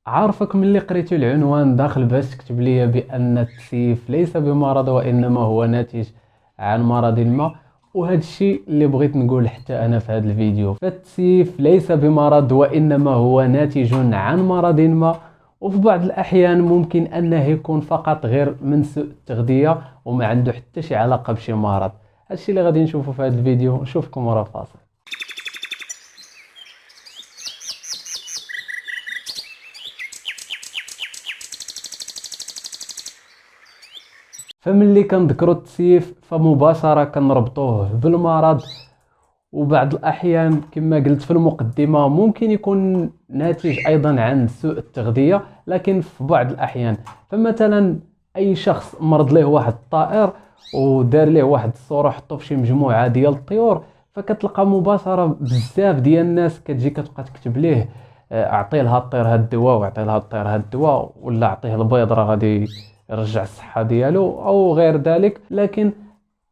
عارفك ملي قريت العنوان داخل باش تكتب لي بأن التسييف ليس بمرض وإنما هو ناتج عن مرض ما. وهذا الشيء اللي بغيت نقول حتى أنا في هذا الفيديو، فالتسييف ليس بمرض وإنما هو ناتج عن مرض ما. وفي بعض الأحيان ممكن أنه يكون فقط غير من سوء التغذية وما عنده حتى شي علاقة بشي مرض. هذا الشيء اللي غادي نشوفه في هذا الفيديو. نشوفكم ورا فاصل. فملي كنذكروا التسييف فمباشرة كنربطوه بالمرض، وبعض الأحيان كما قلت في المقدمة ممكن يكون ناتج أيضا عن سوء التغذية، لكن في بعض الأحيان فمثلا أي شخص مرض له واحد الطائر ودار له واحد الصورة حطو في شي مجموعة ديال الطيور، فكتلقى مباشرة بزاف ديال الناس كتجي كتبقى تكتب ليه أعطي لها الطير هاد الدواء وأعطي لها الطير هاد الدواء، ولا أعطيه البيض راه غادي يرجع الصحة ديالو أو غير ذلك. لكن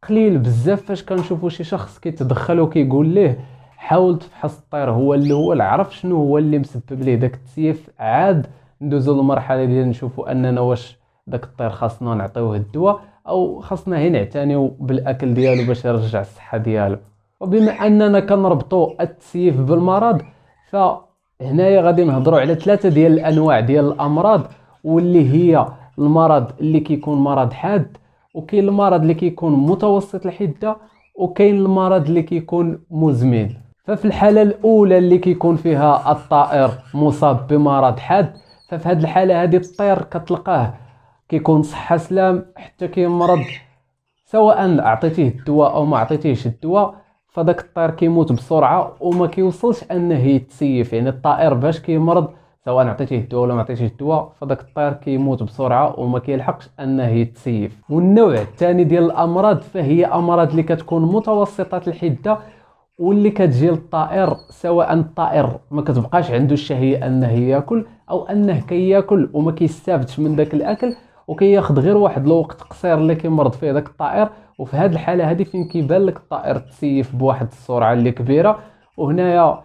قليل بزاف فاش كنشوفوا شي شخص كيتدخل وكيقول ليه حاول تفحص الطير هو الاول، عرف شنو هو اللي مسبب ليه داك التسييف، عاد ندوزو للمرحله ديال نشوفوا اننا واش داك الطير خاصنا نعطيوه الدواء او خاصنا هي نعتنيو بالاكل ديالو باش يرجع الصحه ديالو. وبما اننا كنربطوا التسييف بالمرض، فهنايا غادي نهضروا على ثلاثه ديال الانواع ديال الامراض، واللي هي المرض اللي كيكون مرض حاد، وكاين المرض اللي كيكون متوسط الحده، وكاين المرض اللي كيكون مزمن. ففي الحاله الاولى اللي كيكون فيها الطائر مصاب بمرض حاد، ففي هذه الحاله هذه الطير كتلقاه كيكون صحه سلام حتى كيمرض، سواء اعطيتيه الدواء او ما عطيتيهش الدواء، فداك الطير كيموت بسرعه وما كيوصلش انه يتسيف. يعني الطائر باش كيمرض سواء عطيتيه الدواء ولا ما عطيتيهش الدواء، فداك الطير كيموت بسرعه وما كيلحقش انه يتسيف. والنوع الثاني ديال الامراض فهي امراض اللي كتكون متوسطه الحده، واللي كتجي للطائر سواء الطائر ما كتبقاش عنده الشهيه انه ياكل، او انه كياكل وما كيستافدش من داك الاكل وكياخذ غير واحد الوقت قصير اللي كيمرض فيه داك الطائر. وفي هذه الحاله هذه فين كيبان لك الطائر تسيف بواحد السرعه اللي كبيره. وهنايا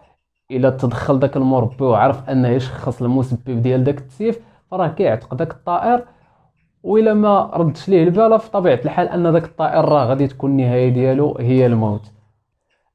الا تدخل داك المربي وعرف انه يشخص المسبب ديال داك التسييف، فراه كيعتق داك الطائر، والا ما ردش ليه البال في طبيعه الحال ان داك الطائر راه غادي تكون النهايه ديالو هي الموت.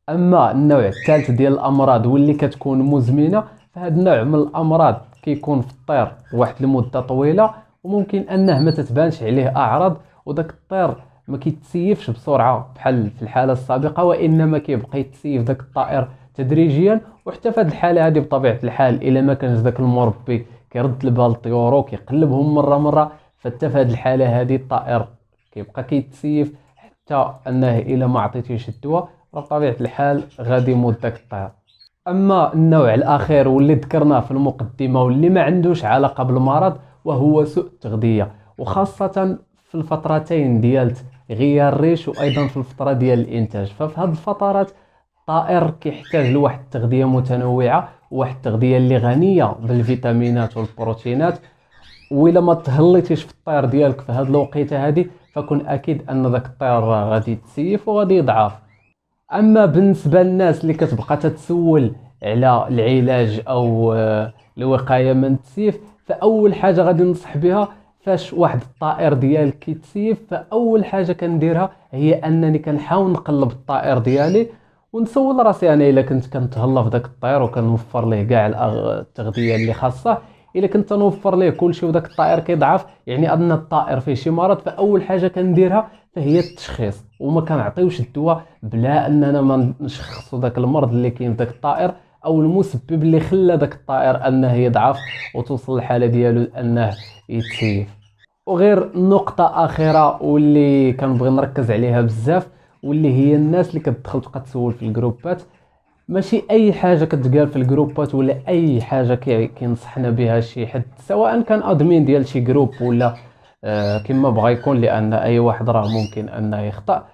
اما النوع الثالث ديال الامراض واللي كتكون مزمنه، فهاد النوع من الامراض كيكون في الطير واحد المده طويله، وممكن انه ما تتبانش عليه اعراض، وداك الطير ما كيتسيفش بسرعه بحال في الحاله السابقه، وانما كيبقى يتسيف داك الطائر تدريجيا. وحتى في هذه الحاله هذه بطبيعه الحال الا ما كانش داك المربي كيرد البال لطيورو كيقلبهم مره، فحتى في هذه الحاله هذه الطائر كيبقى كيتسيف حتى انه الا ما عطيتيش الدواء بطبيعه الحال غادي يموت داك الطير. اما النوع الاخير واللي ذكرناه في المقدمه واللي ما عندوش علاقه بالمرض، وهو سوء التغذيه، وخاصه في الفترتين ديال غيار الريش وايضا في الفتره ديال الانتاج. ففي هذه الفترات الطائر كيحتاج لواحد التغذيه متنوعه، وواحد التغذيه اللي غنيه بالفيتامينات والبروتينات. وإلا ما تهليتيش في الطير ديالك في هذه الوقيته هذه، فكن اكيد ان ذاك الطير غادي يتسيف وغادي يضعف. اما بالنسبه للناس اللي كتبقى تتسول على العلاج او الوقايه من التسييف، فاول حاجه غادي ننصح بها فاش واحد الطائر ديالك كيتسيف، فاول حاجه كنديرها هي انني كنحاول نقلب الطائر ديالي ونسول راسي انا الا كنت كنتهلا في داك الطائر وكنوفر ليه كاع التغذيه اللي خاصه. الا كنت نوفر ليه كلشي وداك الطائر كيضعف، يعني ان الطائر فيه شي مرض، فاول حاجه كنديرها فهي التشخيص، وما كنعطيوش الدواء بلا اننا ما نشخصوا داك المرض اللي كاين في داك الطائر او المسبب اللي خلى داك الطائر انه يضعف وتوصل الحاله ديالو انه يتسيف. وغير نقطه اخيره واللي كنبغي نركز عليها بزاف، واللي هي الناس اللي كتدخل تبقى تسول في الجروبات، ماشي اي حاجه كتقال في الجروبات ولا اي حاجه كينصحنا بها شي حد، سواء كان ادمين ديال شي جروب ولا كما بغى يكون، لان اي واحد راه ممكن انه يخطأ.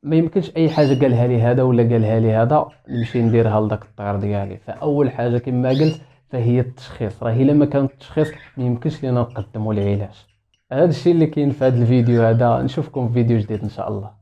ما يمكنش اي حاجه قالها لي هذا ولا قالها لي هذا نمشي نديرها لداك الطير ديالي. فاول حاجه كما قلت فهي التشخيص، راه الا ما كان التشخيص ما يمكنش لينا نقدموا العلاج. هذا الشيء اللي كاين في هذا الفيديو هذا. نشوفكم في فيديو جديد ان شاء الله.